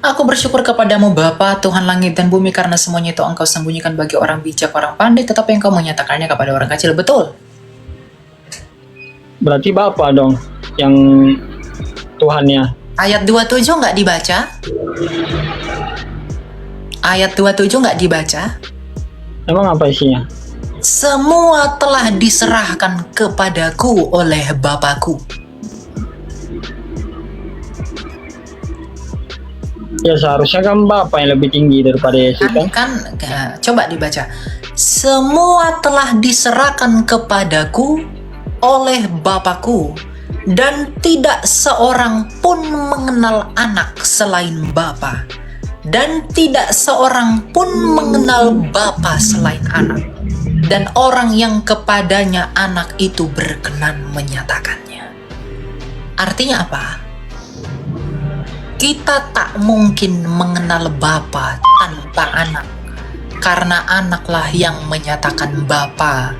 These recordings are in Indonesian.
Aku bersyukur kepadamu Bapa, Tuhan langit dan bumi, karena semuanya itu Engkau sembunyikan bagi orang bijak, orang pandai, tetapi Engkau menyatakannya kepada orang kecil. Betul? Berarti Bapa dong yang Tuhannya. Ayat 27 nggak dibaca? Ayat 27 nggak dibaca? Emang apa isinya? Semua telah diserahkan kepadaku oleh Bapakku. Ya seharusnya kan Bapa yang lebih tinggi daripada Yesus kan? Coba dibaca. Semua telah diserahkan kepadaku oleh Bapakku, dan tidak seorang pun mengenal anak selain Bapa, dan tidak seorang pun mengenal Bapa selain anak, dan orang yang kepadanya anak itu berkenan menyatakannya. Artinya apa? Kita tak mungkin mengenal Bapa tanpa anak, karena anaklah yang menyatakan Bapa.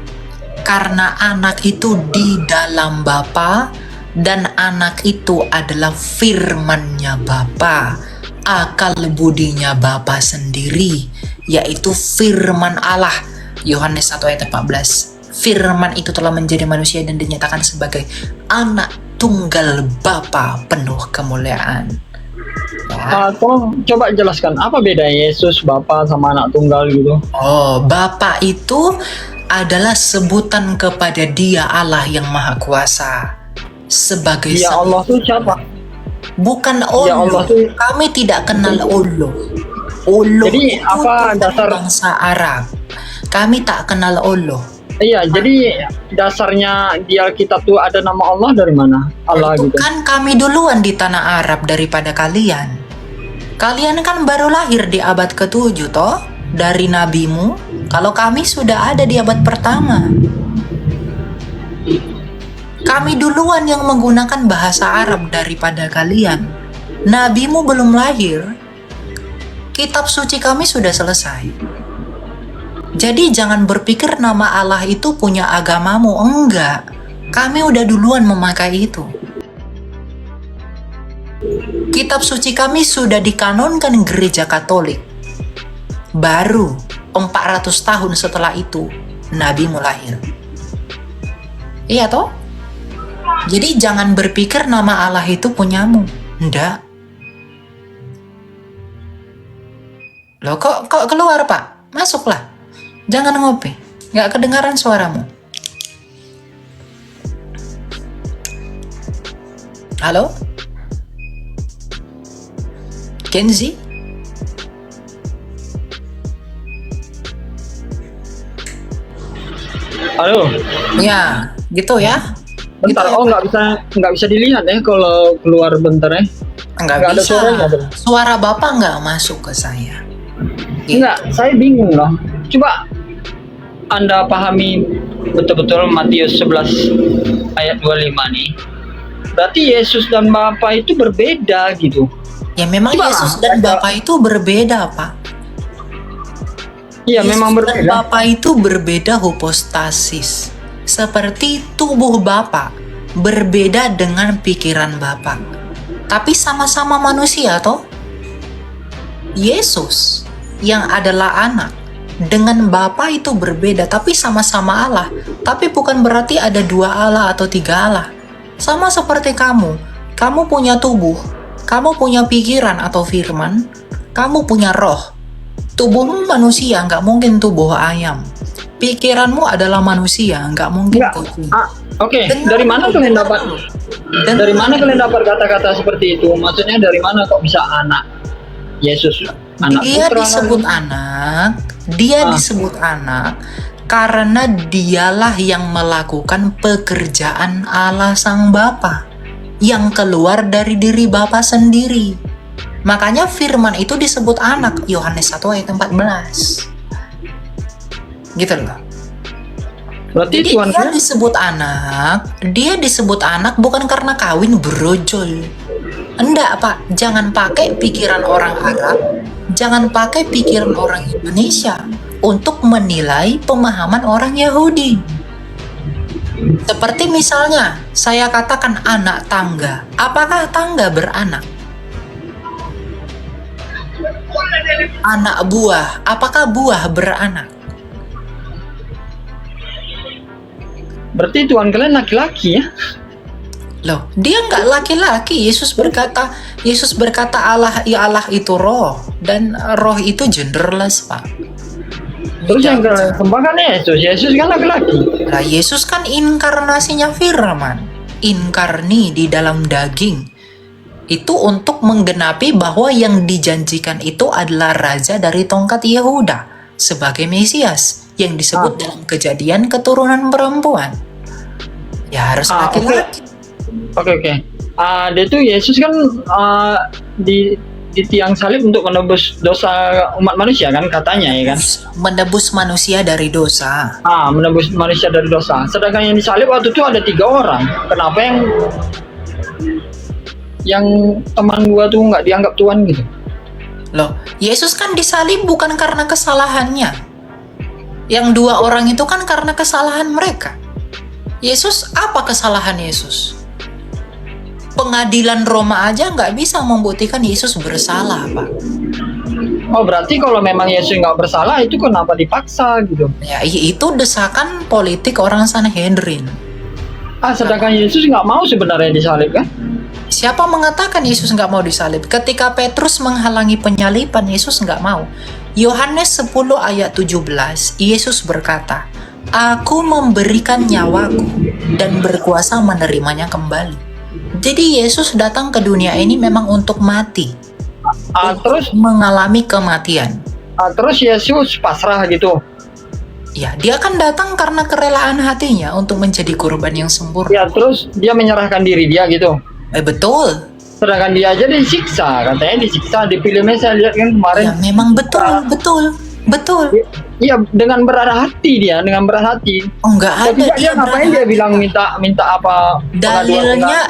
Karena anak itu di dalam Bapa, dan anak itu adalah firman-Nya Bapa, akal budinya Bapa sendiri, yaitu firman Allah. Yohanes 1 ayat 14. Firman itu telah menjadi manusia dan dinyatakan sebagai anak tunggal Bapa penuh kemuliaan. Tolong coba jelaskan apa beda Yesus, Bapa sama anak tunggal gitu. Oh, Bapa itu adalah sebutan kepada Dia Allah yang Maha Kuasa sebagai Ya Allah tuh siapa? bukan Ya Allah Allah. tuh. Kami tidak kenal Allah. Allah Jadi itu apa Tuhan dasar? bangsa Arab. Kami tak kenal Allah. Iya, jadi dasarnya di Alkitab tuh ada nama Allah dari mana? Allah Itu gitu. kan kami duluan di tanah Arab daripada kalian. Kalian kan baru lahir di abad ke-7 toh dari nabimu. Kalau kami sudah ada di abad pertama. Kami duluan yang menggunakan bahasa Arab daripada kalian. Nabimu belum lahir. Kitab suci kami sudah selesai. Jadi jangan berpikir nama Allah itu punya agamamu. Enggak. Kami udah duluan memakai itu. Kitab suci kami sudah dikanonkan gereja Katolik. Baru 400 tahun setelah itu Nabi lahir. Iya toh? Jadi jangan berpikir nama Allah itu punyamu. Enggak. Loh kok keluar Pak? Masuklah. Jangan ngopi. Nggak kedengaran suaramu. Halo? Kenzi? Halo. Ya, gitu ya. Bentar, Gitu ya, nggak bisa dilihat ya kalau keluar bentar ya. Nggak Nggak ada bisa. suaranya, Bang. Suara Bapak nggak masuk ke saya. Gitu. Enggak, saya bingung loh. Coba Anda pahami betul-betul Matius 11 ayat 25 nih. Berarti Yesus dan Bapa itu berbeda gitu. Ya memang Coba Yesus dan Bapa itu berbeda, Pak. Iya, memang Yesus dan berbeda. Bapa itu berbeda hypostasis. Seperti tubuh Bapa berbeda dengan pikiran Bapa. Tapi sama-sama manusia toh. Yesus yang adalah anak dengan Bapa itu berbeda, tapi sama-sama Allah. Tapi bukan berarti ada dua Allah atau tiga Allah. Sama seperti kamu punya tubuh, kamu punya pikiran atau firman, kamu punya roh. Tubuhmu manusia, nggak mungkin tubuh ayam. Pikiranmu adalah manusia, nggak mungkin Enggak. kucing. Oke, Dengar dari mana dulu, kalian dengar dapat? dulu. Dari mana kalian dapat kata-kata seperti itu? Maksudnya dari mana kok bisa anak Yesus, anak Dia putra? disebut anak, dia disebut anak karena dialah yang melakukan pekerjaan Allah Sang Bapa yang keluar dari diri Bapa sendiri. Makanya firman itu disebut anak, Yohanes 1 ayat 14. Gitu loh. Berarti Jadi Tuhan dia disebut anak bukan karena kawin brojol. Enggak Pak, jangan pakai pikiran orang Arab, jangan pakai pikiran orang Indonesia untuk menilai pemahaman orang Yahudi. Seperti misalnya, saya katakan anak tangga. Apakah tangga beranak? anak buah. Apakah buah beranak? Berarti Tuhan kalian laki-laki ya? Loh, dia nggak laki-laki. Yesus berkata Allah, ya Allah itu roh, dan roh itu genderless, Pak. Terus yang sembah kan Yesus. Yesus kan laki-laki. Nah, Yesus kan inkarnasinya firman, inkarni di dalam daging. Itu untuk menggenapi bahwa yang dijanjikan itu adalah raja dari tongkat Yehuda sebagai Mesias yang disebut dalam Kejadian keturunan perempuan. Ya harus laki-laki. Oke. Dia tuh Yesus kan di tiang salib untuk menebus dosa umat manusia kan katanya ya kan? Menebus manusia dari dosa. Menebus manusia dari dosa. Sedangkan yang disalib waktu itu ada 3 orang. Kenapa yang teman gua tuh nggak dianggap Tuhan gitu? Loh, Yesus kan disalib bukan karena kesalahannya. Yang 2 orang itu kan karena kesalahan mereka. Yesus, apa kesalahan Yesus? Pengadilan Roma aja nggak bisa membuktikan Yesus bersalah, Pak. Oh, berarti kalau memang Yesus nggak bersalah, itu kenapa dipaksa gitu? Ya, itu desakan politik orang Sanhedrin. Sedangkan Yesus nggak mau sebenarnya disalib kan? Siapa mengatakan Yesus nggak mau disalib? Ketika Petrus menghalangi penyaliban, Yesus nggak mau. Yohanes 10 ayat 17, Yesus berkata, Aku memberikan nyawaku dan berkuasa menerimanya kembali. Jadi Yesus datang ke dunia ini memang untuk mati. Terus mengalami kematian. Terus Yesus pasrah gitu. Ya, dia kan datang karena kerelaan hatinya untuk menjadi korban yang sempurna. Ya, terus dia menyerahkan diri dia gitu. Betul. Sedangkan dia aja disiksa, katanya disiksa di filmnya saya lihat kan kemarin. Ya, memang betul. Iya, dengan berat hati dia, dengan berat hati. Enggak ada. Tapi dia ngapain dia bilang minta apa?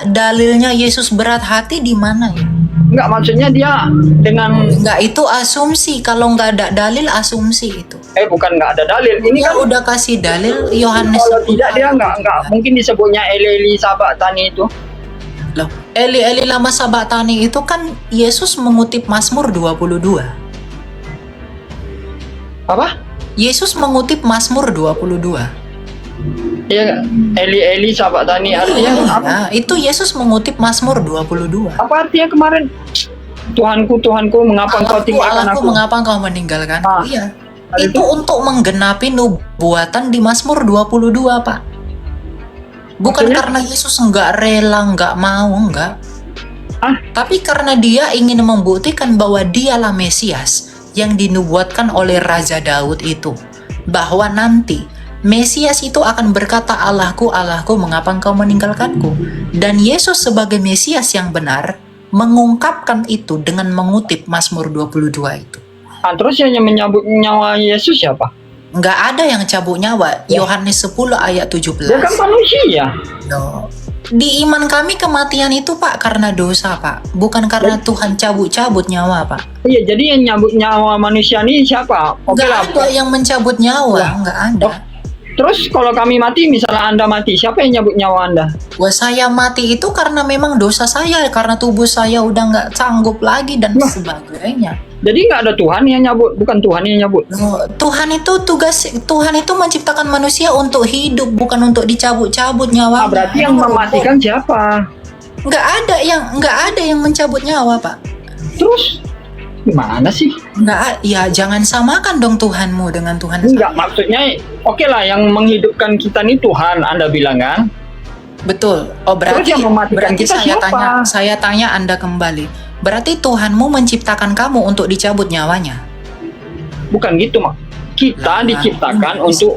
Dalilnya Yesus berat hati di mana ya? Enggak, maksudnya dia dengan enggak, itu asumsi. Kalau enggak ada dalil, asumsi itu. Bukan enggak ada dalil. Ini dia kan udah kasih dalil Yohanes. Kalau tidak dia enggak mungkin disebutnya Eli Sabatani itu. Loh, Eli lama Sabatani itu kan Yesus mengutip Mazmur 22. Apa? Yesus mengutip Mazmur 22. Iya, Eli Sabatani artinya apa? Nah, itu Yesus mengutip Mazmur 22. Apa artinya kemarin? Tuhanku, mengapa engkau tinggalkan aku? Mengapa engkau meninggalkan? Iya. Itu untuk menggenapi nubuatan di Mazmur 22, Pak. Bukan maksudnya? Karena Yesus enggak rela, enggak mau, enggak. Tapi karena dia ingin membuktikan bahwa dialah Mesias yang dinubuatkan oleh Raja Daud itu. Bahwa nanti Mesias itu akan berkata, Allahku, mengapa engkau meninggalkanku? Dan Yesus sebagai Mesias yang benar mengungkapkan itu dengan mengutip Mazmur 22 itu. Terus yang menyambut nyawa Yesus siapa? Nggak ada yang cabut nyawa. Yohanes 10 ayat 17. Dia kan manusia. No. Di iman kami kematian itu, Pak, karena dosa, Pak. Bukan karena Tuhan cabut-cabut nyawa, Pak. Iya, jadi yang nyambut nyawa manusia ini siapa? Nggak ada yang mencabut nyawa. Nggak ada. Terus kalau kami mati, misalnya Anda mati, siapa yang nyambut nyawa Anda? Saya mati itu karena memang dosa saya, karena tubuh saya udah nggak sanggup lagi dan sebagainya. Jadi nggak ada Tuhan yang nyambut, bukan Tuhan yang nyambut. Tuhan itu menciptakan manusia untuk hidup, bukan untuk dicabut-cabut nyawa. Berarti yang mematikan siapa? Nggak ada yang mencabut nyawa, Pak. Terus gimana sih? Ya jangan samakan dong Tuhanmu dengan Tuhan saya. Enggak, maksudnya oke lah, yang menghidupkan kita nih Tuhan, Anda bilang kan? Betul. Berarti yang mematikan kita siapa? Saya tanya Anda kembali. Berarti Tuhanmu menciptakan kamu untuk dicabut nyawanya? Bukan gitu, Mak. Kita diciptakan untuk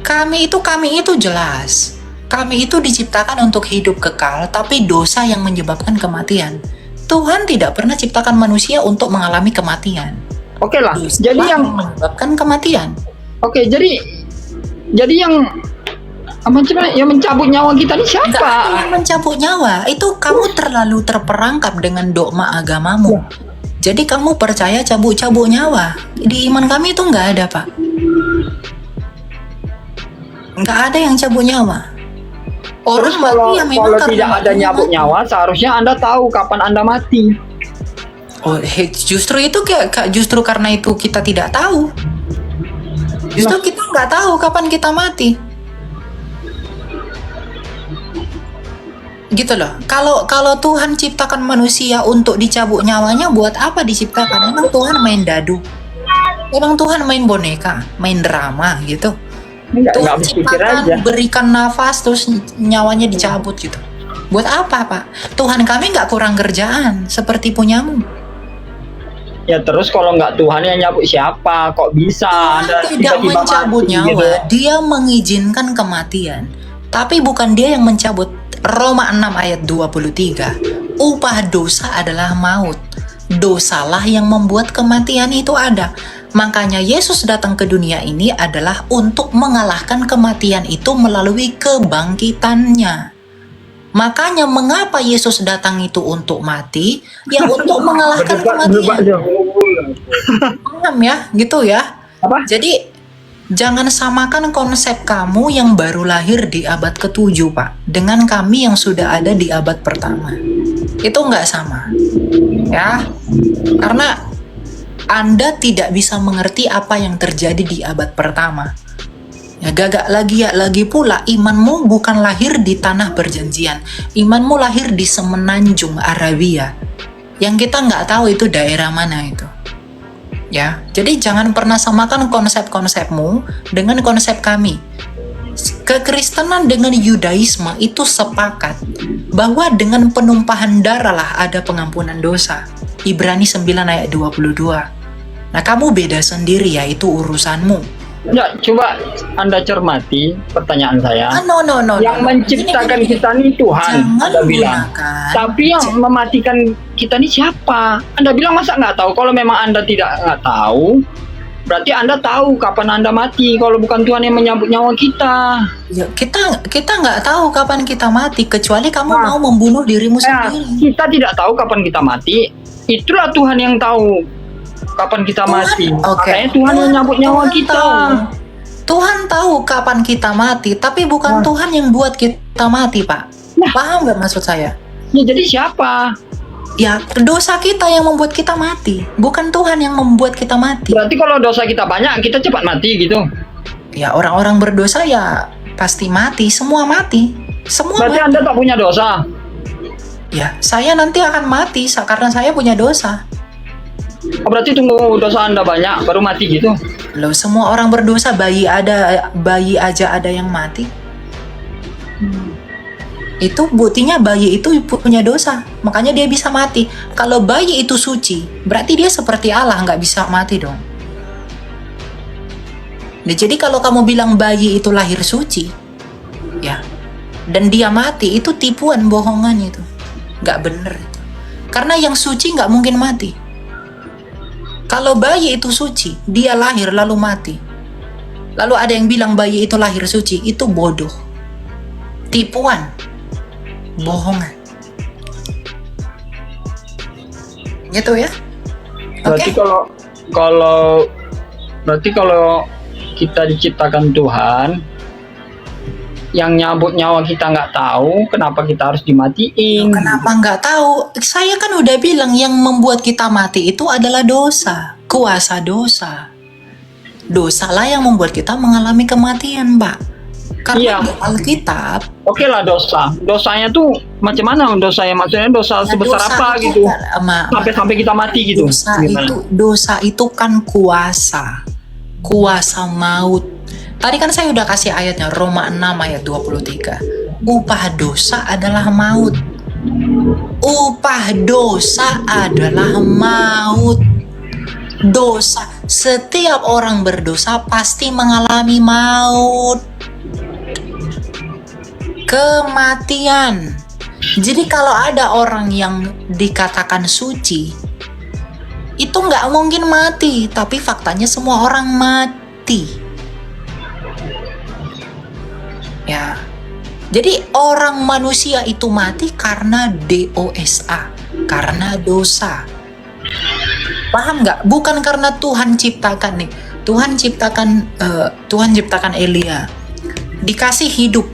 kami itu jelas. Kami itu diciptakan untuk hidup kekal, tapi dosa yang menyebabkan kematian. Tuhan tidak pernah ciptakan manusia untuk mengalami kematian. Oke lah. Dosa Jadi yang menyebabkan kematian. Oke, jadi yang mencabut nyawa kita ini siapa? Nggak ada yang mencabut nyawa. Itu kamu terlalu terperangkap dengan dogma agamamu. Jadi kamu percaya cabut-cabut nyawa. Di iman kami itu nggak ada, Pak. Nggak ada yang cabut nyawa. Terus kalau tidak ada nyabut nyawa, seharusnya Anda tahu kapan Anda mati. Oh, justru itu justru karena itu kita tidak tahu. Justru kita nggak tahu kapan kita mati. Gitu loh. Kalau Tuhan ciptakan manusia untuk dicabut nyawanya, buat apa diciptakan? Emang Tuhan main dadu? Emang Tuhan main boneka, main drama gitu? Tuhan ciptakan, berikan nafas, terus nyawanya dicabut gitu. Buat apa, Pak? Tuhan kami nggak kurang kerjaan seperti punyamu. Ya terus kalau nggak Tuhan yang nyabut siapa? Kok bisa? Tuhan tidak mencabut nyawa, gitu. Dia mengizinkan kematian. Tapi bukan dia yang mencabut. Roma 6 ayat 23. Upah dosa adalah maut. Dosalah yang membuat kematian itu ada. Makanya Yesus datang ke dunia ini adalah untuk mengalahkan kematian itu melalui kebangkitannya. Makanya mengapa Yesus datang itu untuk mati? Ya untuk mengalahkan kematian. Paham ya? Gitu ya. Apa? Jadi jangan samakan konsep kamu yang baru lahir di abad ke-7, Pak, dengan kami yang sudah ada di abad pertama. Itu nggak sama. Ya. Karena Anda tidak bisa mengerti apa yang terjadi di abad pertama. Ya gagak lagi pula imanmu bukan lahir di tanah perjanjian. Imanmu lahir di semenanjung Arabia. Yang kita nggak tahu itu daerah mana itu. Ya, jadi jangan pernah samakan konsep-konsepmu dengan konsep kami. Kekristenan dengan Yudaisme itu sepakat bahwa dengan penumpahan darah lah ada pengampunan dosa. Ibrani 9 ayat 22. Nah, kamu beda sendiri ya, itu urusanmu. Ya, coba Anda cermati pertanyaan saya. No. Yang menciptakan kita ini Tuhan, Anda bilang. Tapi yang mematikan kita ini siapa? Anda bilang masa nggak tahu? Kalau memang Anda nggak tahu, berarti Anda tahu kapan Anda mati. Kalau bukan Tuhan yang menyambut nyawa kita. Ya, kita nggak tahu kapan kita mati, kecuali kamu mau membunuh dirimu sendiri. Kita tidak tahu kapan kita mati. Itulah Tuhan yang tahu kapan kita mati. Makanya Tuhan yang nyambut nyawa kita. Tuhan tahu kapan kita mati, tapi bukan Tuhan yang buat kita mati, Pak. Paham nggak maksud saya? Ya jadi siapa? Ya dosa kita yang membuat kita mati, bukan Tuhan yang membuat kita mati. Berarti kalau dosa kita banyak, kita cepat mati gitu? Ya orang-orang berdosa ya pasti mati, semua mati. Semua berarti mati. Anda tak punya dosa? Ya, saya nanti akan mati karena saya punya dosa. Berarti tunggu dosa Anda banyak baru mati gitu? Loh, semua orang berdosa, bayi aja ada yang mati. Itu buktinya bayi itu punya dosa, makanya dia bisa mati. Kalau bayi itu suci, berarti dia seperti Allah, nggak bisa mati dong. Nah, jadi kalau kamu bilang bayi itu lahir suci, ya, dan dia mati, itu tipuan, bohongan itu, nggak bener itu. Karena yang suci nggak mungkin mati. Kalau bayi itu suci, dia lahir lalu mati. Lalu ada yang bilang bayi itu lahir suci, itu bodoh. Tipuan. Bohongan. Gitu ya? Berarti kalau kita diciptakan Tuhan, yang nyambut nyawa kita nggak tahu, kenapa kita harus dimatiin? Kenapa nggak tahu? Saya kan udah bilang yang membuat kita mati itu adalah dosa, kuasa dosa. Dosalah yang membuat kita mengalami kematian, Pak. Karena di Alkitab. Oke lah dosa. Dosanya tuh macam mana dosanya? Maksudnya dosa sebesar apa gitu? Sampai kita mati gitu. Dosa itu kan kuasa maut. Tadi kan saya udah kasih ayatnya, Roma 6 ayat 23. Upah dosa adalah maut. Upah dosa adalah maut. Dosa, setiap orang berdosa pasti mengalami maut. Kematian. Jadi kalau ada orang yang dikatakan suci, itu nggak mungkin mati, tapi faktanya semua orang mati. Ya, jadi orang manusia itu mati karena dosa, karena dosa. Paham nggak? Bukan karena Tuhan ciptakan nih. Tuhan ciptakan Elia, dikasih hidup,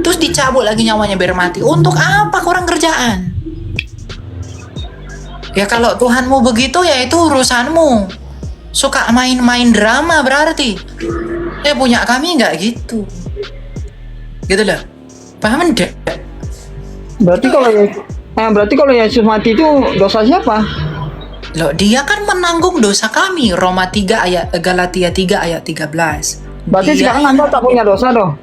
terus dicabut lagi nyawanya biar mati. Untuk apa? Kurang kerjaan. Ya kalau Tuhanmu begitu ya itu urusanmu. Suka main-main drama berarti. Punya kami nggak gitu. Gitu loh. Paham enggak? Berarti kalau Yesus mati itu dosa siapa? Loh, dia kan menanggung dosa kami. Galatia 3 ayat 13. Berarti sekarang Anda tak punya dosa dong?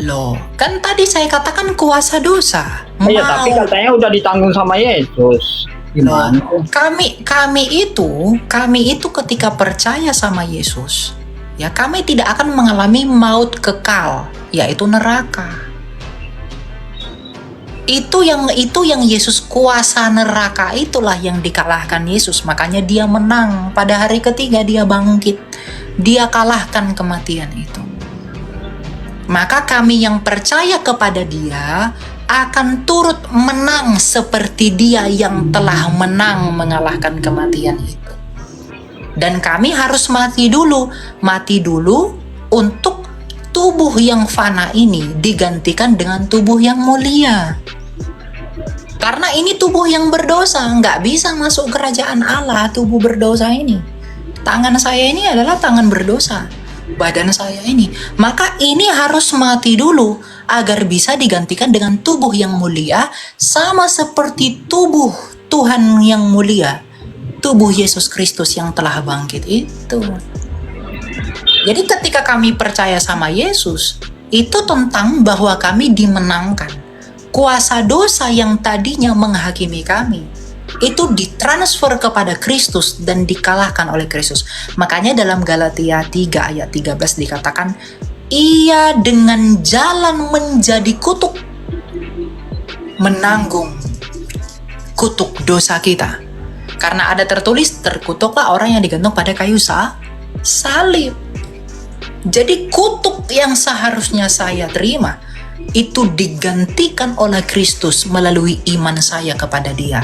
Loh, kan tadi saya katakan kuasa dosa. Iya, tapi katanya udah ditanggung sama Yesus. Gimana? Kami itu ketika percaya sama Yesus, ya kami tidak akan mengalami maut kekal, yaitu neraka. Itu yang Yesus, kuasa neraka itulah yang dikalahkan Yesus. Makanya dia menang. Pada hari ketiga dia bangkit. Dia kalahkan kematian itu. Maka kami yang percaya kepada dia akan turut menang seperti dia yang telah menang mengalahkan kematian itu. Dan kami harus mati dulu untuk tubuh yang fana ini digantikan dengan tubuh yang mulia. Karena ini tubuh yang berdosa, nggak bisa masuk kerajaan Allah tubuh berdosa ini. Tangan saya ini adalah tangan berdosa, badan saya ini. Maka ini harus mati dulu agar bisa digantikan dengan tubuh yang mulia, sama seperti tubuh Tuhan yang mulia, tubuh Yesus Kristus yang telah bangkit itu. Jadi ketika kami percaya sama Yesus, itu tentang bahwa kami dimenangkan. Kuasa dosa yang tadinya menghakimi kami itu ditransfer kepada Kristus dan dikalahkan oleh Kristus. Makanya dalam Galatia 3 ayat 13 dikatakan, ia dengan jalan menjadi kutuk, menanggung kutuk dosa kita. Karena ada tertulis, terkutuklah orang yang digantung pada kayu salib. Jadi kutuk yang seharusnya saya terima itu digantikan oleh Kristus melalui iman saya kepada Dia.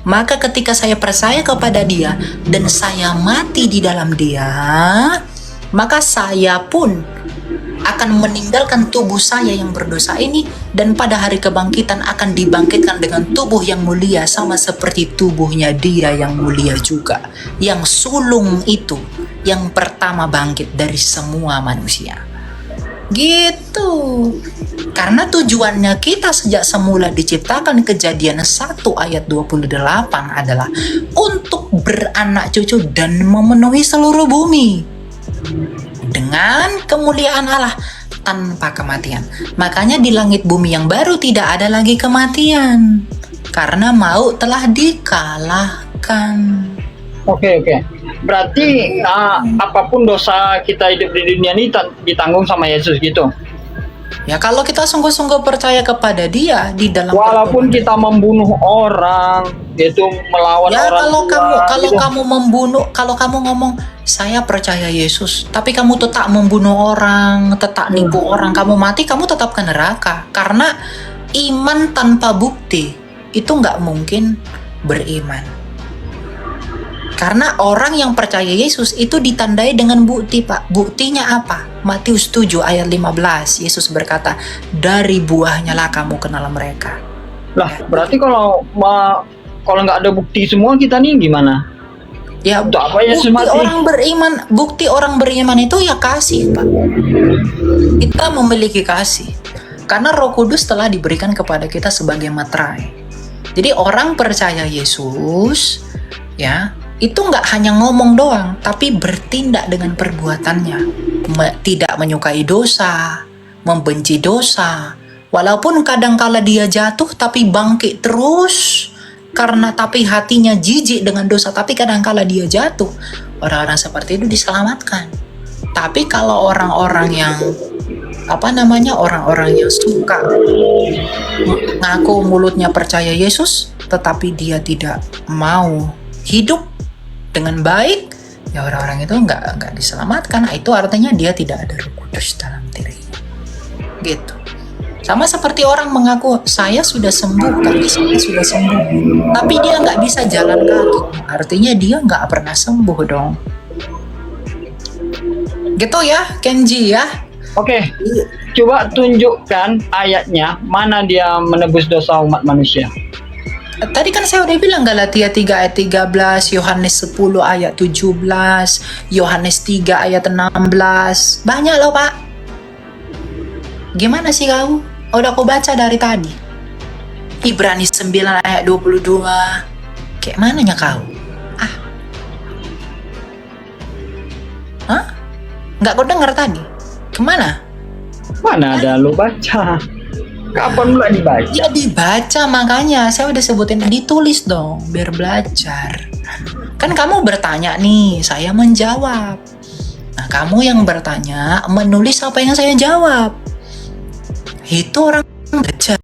Maka ketika saya percaya kepada Dia dan saya mati di dalam Dia, maka saya pun akan meninggalkan tubuh saya yang berdosa ini, dan pada hari kebangkitan akan dibangkitkan dengan tubuh yang mulia sama seperti tubuhnya Dia yang mulia juga, yang sulung itu, yang pertama bangkit dari semua manusia. Gitu. Karena tujuannya kita sejak semula diciptakan, Kejadian 1 ayat 28 adalah untuk beranak cucu dan memenuhi seluruh bumi dengan kemuliaan Allah tanpa kematian. Makanya di langit bumi yang baru tidak ada lagi kematian, karena maut telah dikalahkan. Oke. Berarti apapun dosa kita hidup di dunia ini ditanggung sama Yesus gitu. Ya kalau kita sungguh-sungguh percaya kepada Dia di dalam walaupun kita membunuh orang, yaitu melawan ya, orang kalau kamu membunuh, kalau kamu ngomong saya percaya Yesus, tapi kamu tetap membunuh orang, tetap nipu orang, kamu mati, kamu tetap ke neraka. Karena iman tanpa bukti itu nggak mungkin beriman. Karena orang yang percaya Yesus itu ditandai dengan bukti, Pak. Buktinya apa? Matius 7 ayat 15. Yesus berkata, dari buahnya lah kamu kenal mereka. Lah, berarti kalau nggak ada bukti semua, kita nih gimana? Ya, bukti orang beriman itu ya kasih, Pak. Kita memiliki kasih. Karena Roh Kudus telah diberikan kepada kita sebagai materai. Jadi orang percaya Yesus, ya, itu nggak hanya ngomong doang, tapi bertindak dengan perbuatannya. Tidak menyukai dosa, membenci dosa. Walaupun kadangkala dia jatuh, tapi bangkit terus. Tapi hatinya jijik dengan dosa, tapi kadangkala dia jatuh. Orang-orang seperti itu diselamatkan. Tapi kalau orang-orang yang orang-orang yang suka ngaku mulutnya percaya Yesus, tetapi dia tidak mau hidup dengan baik, ya orang-orang itu nggak diselamatkan. Itu artinya dia tidak ada Roh Kudus dalam dirinya. Gitu. Sama seperti orang mengaku saya sudah sembuh, kaki saya sudah sembuh, tapi dia nggak bisa jalan kaki. Artinya dia nggak pernah sembuh dong. Gitu ya, Kenji ya. Oke, coba tunjukkan ayatnya mana dia menebus dosa umat manusia. Tadi kan saya udah bilang Galatia 3 ayat 13, Yohanes 10 ayat 17, Yohanes 3 ayat 16. Banyak loh Pak. Gimana sih kau? Udah aku baca dari tadi. Ibrani 9 ayat 22. Kayak mananya kau? Hah? Nggak kau dengar tadi? Kemana? Mana ada lu baca? Kapan pula dibaca? Ya dibaca, makanya saya udah sebutin, ditulis dong biar belajar. Kan kamu bertanya nih, saya menjawab. Nah, kamu yang bertanya menulis apa yang saya jawab. Itu orang belajar.